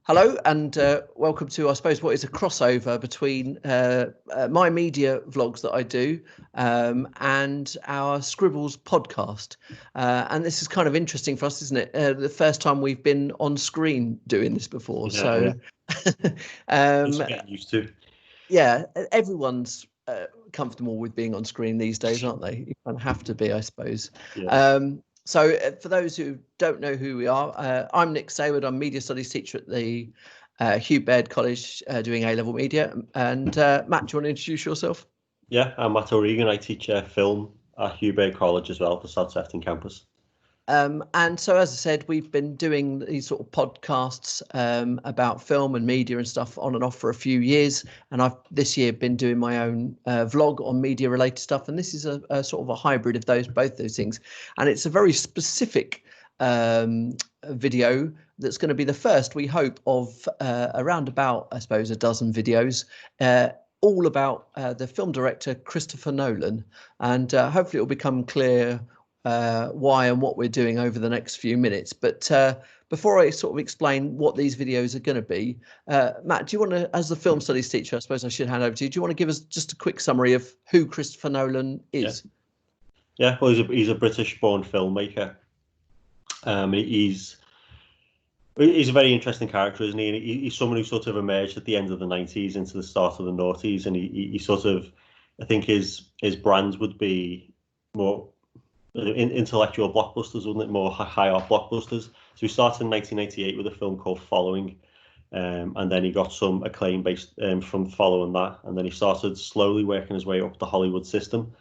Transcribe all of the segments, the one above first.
Hello and welcome to, I suppose, what is a crossover between my media vlogs that I do and our Scribbles podcast. And this is kind of interesting for us, isn't it? The first time we've been on screen doing this before. Yeah. It's getting used to. Yeah, everyone's comfortable with being on screen these days, aren't they? You kind of have to be, I suppose. Yeah. So for those who don't know who we are, I'm Nick Sayward. I'm media studies teacher at the Hugh Baird College doing A-level media. And Matt, do you want to introduce yourself? Yeah, I'm Matt O'Regan. I teach film at Hugh Baird College as well, the South Sefton campus. And so, as I said, we've been doing these sort of podcasts about film and media and stuff on and off for a few years. And I've this year been doing my own vlog on media related stuff. And this is a sort of a hybrid of both those things. And it's a very specific video that's going to be the first, we hope, of around about, I suppose, a dozen videos. All about the film director Christopher Nolan. And hopefully it will become clear why and what we're doing over the next few minutes. But before I sort of explain what these videos are going to be, Matt, do you want to, as the film studies teacher, I suppose I should hand over to you. Do you want to give us just a quick summary of who Christopher Nolan is? Yeah, well, he's a British-born filmmaker. He's a very interesting character, isn't he? He's someone who sort of emerged at the end of the 90s into the start of the noughties, and he sort of, I think his brand would be more intellectual blockbusters, wouldn't it? More high art blockbusters. So he started in 1988 with a film called Following, and then he got some acclaim based from following that, and then he started slowly working his way up the Hollywood system.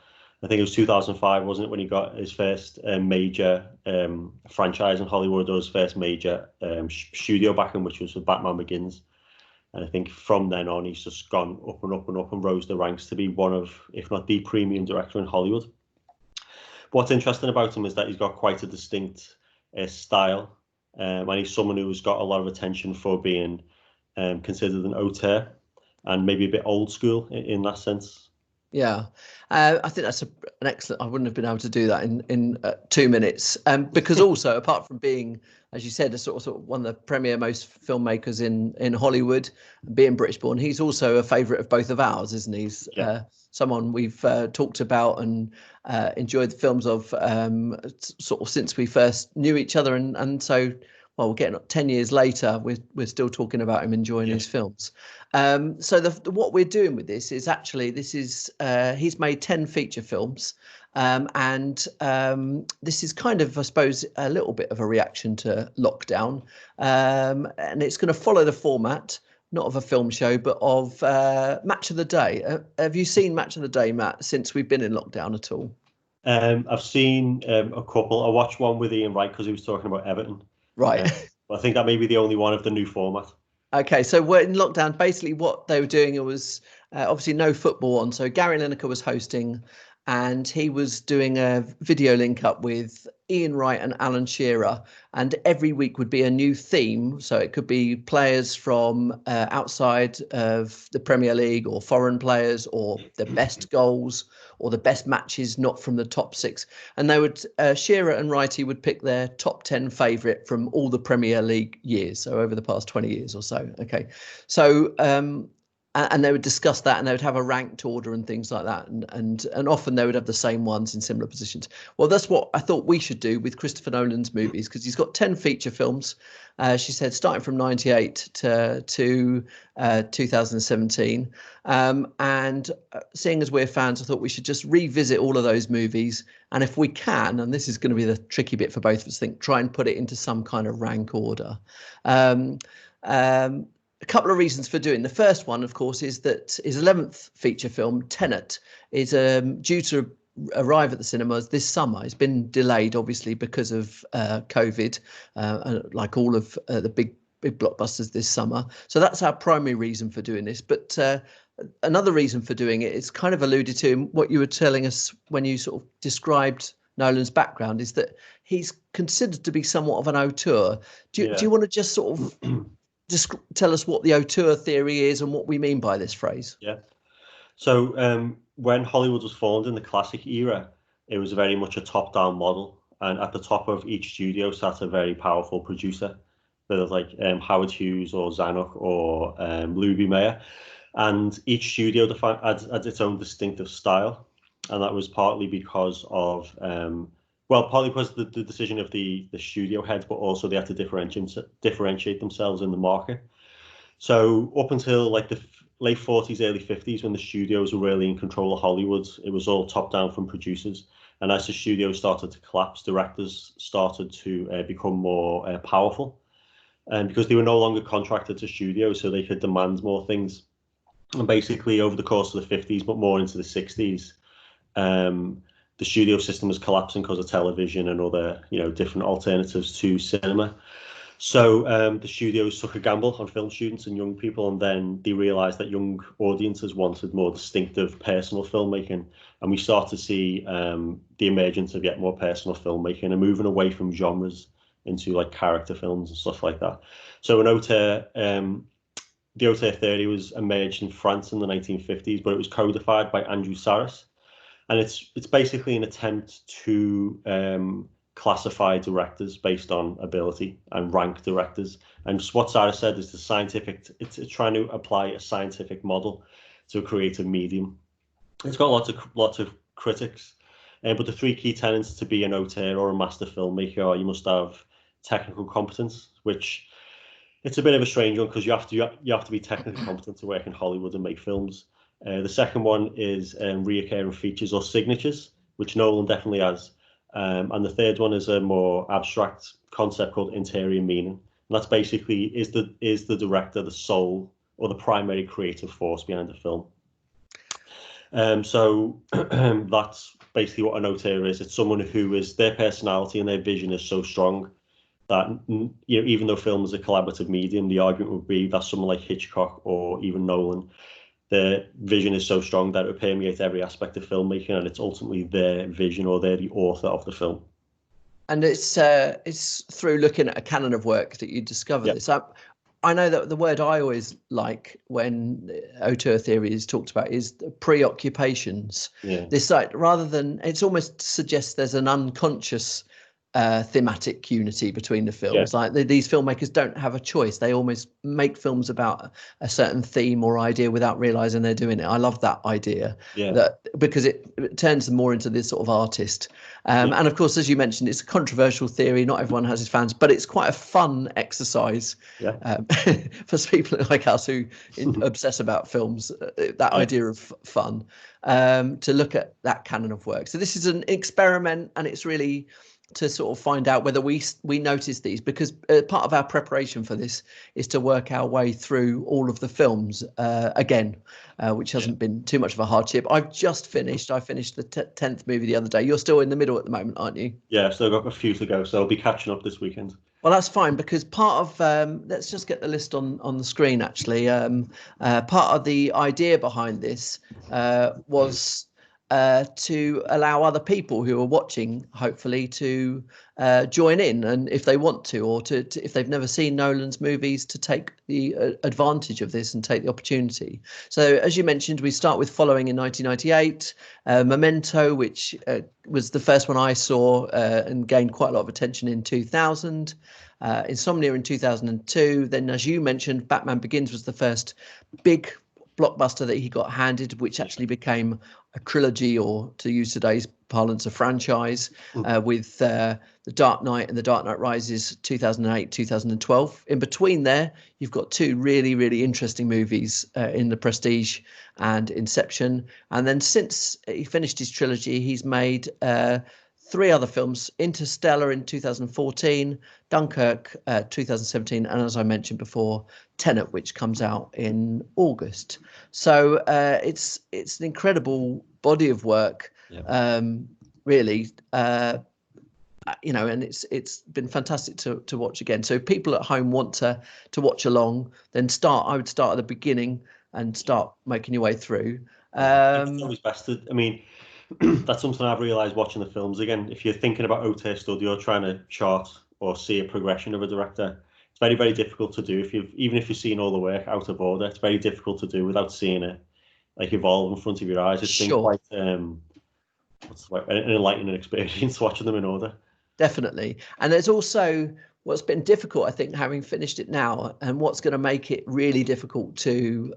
I think it was 2005, wasn't it, when he got his first major franchise in Hollywood, or his first major studio backing, which was with Batman Begins. And I think from then on, he's just gone up and up and up and rose the ranks to be one of, if not the premium director in Hollywood. What's interesting about him is that he's got quite a distinct style, and he's someone who's got a lot of attention for being considered an auteur, and maybe a bit old school in that sense. Yeah, I think that's an excellent. I wouldn't have been able to do that in 2 minutes, because also, apart from being, as you said, a sort of one of the premier most filmmakers in Hollywood, being British born, he's also a favourite of both of ours, isn't he? He's someone we've talked about and enjoyed the films of sort of since we first knew each other, and so. Well, we're getting 10 years later, we're still talking about him enjoying his films. So what we're doing with this is actually, he's made 10 feature films. And this is kind of, I suppose, a little bit of a reaction to lockdown. And it's going to follow the format, not of a film show, but of Match of the Day. Have you seen Match of the Day, Matt, since we've been in lockdown at all? I've seen a couple. I watched one with Ian Wright because he was talking about Everton. Right. I think that may be the only one of the new format. Okay, so we're in lockdown. Basically, what they were doing, it was obviously no football on. So Gary Lineker was hosting, and he was doing a video link up with Ian Wright and Alan Shearer. And every week would be a new theme. So it could be players from outside of the Premier League, or foreign players, or the best goals, or the best matches not from the top six. And they would, Shearer and Wrighty would pick their top 10 favourite from all the Premier League years, so over the past 20 years or so. Okay, so and they would discuss that, and they would have a ranked order and things like that, and often they would have the same ones in similar positions. Well, that's what I thought we should do with Christopher Nolan's movies, because he's got 10 feature films. She said starting from 98 to 2017, and seeing as we're fans, I thought we should just revisit all of those movies, and if we can, and this is going to be the tricky bit for both of us, try and put it into some kind of rank order. A couple of reasons for doing. The first one, of course, is that his 11th feature film, Tenet, is due to arrive at the cinemas this summer. It's been delayed, obviously, because of COVID, like all of the big blockbusters this summer. So that's our primary reason for doing this. But another reason for doing it is kind of alluded to in what you were telling us when you sort of described Nolan's background, is that he's considered to be somewhat of an auteur. Do you want to just sort of just tell us what the auteur theory is and what we mean by this phrase? Yeah. So when Hollywood was formed in the classic era, it was very much a top-down model, and at the top of each studio sat a very powerful producer. whether it's like Howard Hughes or Zanuck or Luby Mayer, and each studio had its own distinctive style, and that was partly because of partly because of the decision of the studio heads, but also they had to differentiate themselves in the market. So up until like the late 40s, early 50s, when the studios were really in control of Hollywood, it was all top down from producers. And as the studios started to collapse, directors started to become more powerful, and because they were no longer contracted to studios, so they could demand more things. And basically, over the course of the 50s, but more into the 60s, the studio system was collapsing because of television and other, different alternatives to cinema. So the studios took a gamble on film students and young people, and then they realised that young audiences wanted more distinctive, personal filmmaking, and we start to see the emergence of yet more personal filmmaking and moving away from genres into like character films and stuff like that. So the Auteur Theory was emerged in France in the 1950s, but it was codified by Andrew Sarris, and it's basically an attempt to classify directors based on ability and rank directors. And just what Sarah said is it's trying to apply a scientific model to a creative medium. It's got lots of critics, but the three key tenets to be an auteur or a master filmmaker are: you must have technical competence, which it's a bit of a strange one because you have to be technically competent to work in Hollywood and make films. The second one is reoccurring features or signatures, which Nolan definitely has. And the third one is a more abstract concept called interior meaning. And that's basically, is the director the soul or the primary creative force behind the film? So that's basically what an auteur is. It's someone who is, their personality and their vision is so strong that, even though film is a collaborative medium, the argument would be that someone like Hitchcock or even Nolan, their vision is so strong that it would permeate every aspect of filmmaking, and it's ultimately their vision, or they're the author of the film. And it's through looking at a canon of work that you discover this. I know that the word I always like when auteur theory is talked about is preoccupations. Yeah. This rather than, it's almost suggests there's an unconscious thematic unity between the films. Like these filmmakers don't have a choice. They almost make films about a certain theme or idea without realizing they're doing it. I love that idea, that because it turns them more into this sort of artist. And of course, as you mentioned, it's a controversial theory. Not everyone has his fans, but it's quite a fun exercise for people like us who obsess about films. That idea of fun, to look at that canon of work. So this is an experiment, and it's really to sort of find out whether we notice these, because part of our preparation for this is to work our way through all of the films again, which hasn't been too much of a hardship. I finished the 10th movie the other day. You're still in the middle at the moment, aren't you? Yeah, I've still got a few to go, so I'll be catching up this weekend. Well, that's fine, because part of let's just get the list on the screen. Actually, part of the idea behind this was to allow other people who are watching, hopefully, to join in, and if they want to, or to if they've never seen Nolan's movies, to take the advantage of this and take the opportunity. So, as you mentioned, we start with Following in 1998, Memento, which was the first one I saw and gained quite a lot of attention in 2000. Insomnia in 2002. Then, as you mentioned, Batman Begins was the first big blockbuster that he got handed, which actually became a trilogy, or to use today's parlance, a franchise, with The Dark Knight and The Dark Knight Rises 2008, 2012. In between there, you've got two really, really interesting movies in The Prestige and Inception. And then since he finished his trilogy, he's made three other films: Interstellar in 2014, Dunkirk 2017, and as I mentioned before, Tenet, which comes out in August. So it's an incredible body of work, really. And it's been fantastic to watch again. So if people at home want to watch along, then I would start at the beginning and start making your way through. It's always best to, that's something I've realised watching the films again. If you're thinking about auteur study or trying to chart or see a progression of a director, it's very, very difficult to do. Even if you've seen all the work out of order, it's very difficult to do without seeing it like evolve in front of your eyes. It's been quite an enlightening experience watching them in order. Definitely. And there's also, what's been difficult, I think, having finished it now, and what's going to make it really difficult to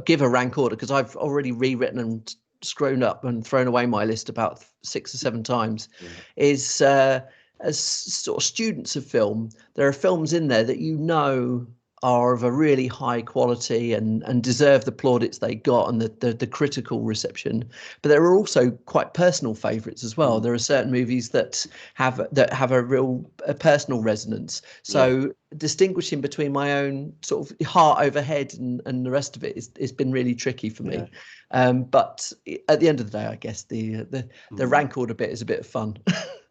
give a rank order, because I've already rewritten and screwed up and thrown away my list about 6 or 7 times, is as sort of students of film, there are films in there that are of a really high quality and deserve the plaudits they got and the critical reception, but there are also quite personal favorites as well. There are certain movies that have a real personal resonance, so distinguishing between my own sort of heart over head and the rest of it has been really tricky for me. But at the end of the day, I guess the rank order bit is a bit of fun.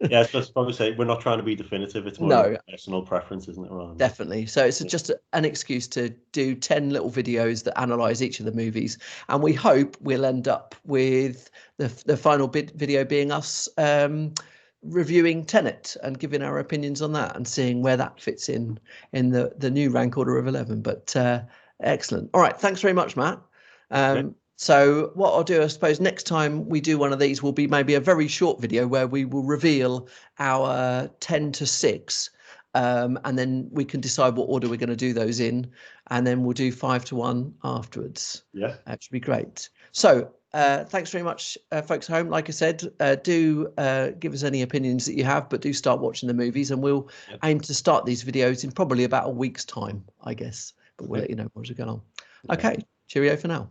Yeah, I was probably say we're not trying to be definitive. It's more personal preference, isn't it, Ron? Definitely. So it's just an excuse to do 10 little videos that analyze each of the movies, and we hope we'll end up with the final video being us reviewing Tenet and giving our opinions on that and seeing where that fits in the new rank order of 11. But excellent. All right, thanks very much, Matt. So what I'll do, I suppose, next time we do one of these will be maybe a very short video where we will reveal our 10 to 6, and then we can decide what order we're going to do those in, and then we'll do 5 to 1 afterwards. Yeah, that should be great. So thanks very much, folks at home. Like I said, do give us any opinions that you have, but do start watching the movies, and we'll aim to start these videos in probably about a week's time, I guess, but we'll let you know what's going on. Okay, cheerio for now. Bye.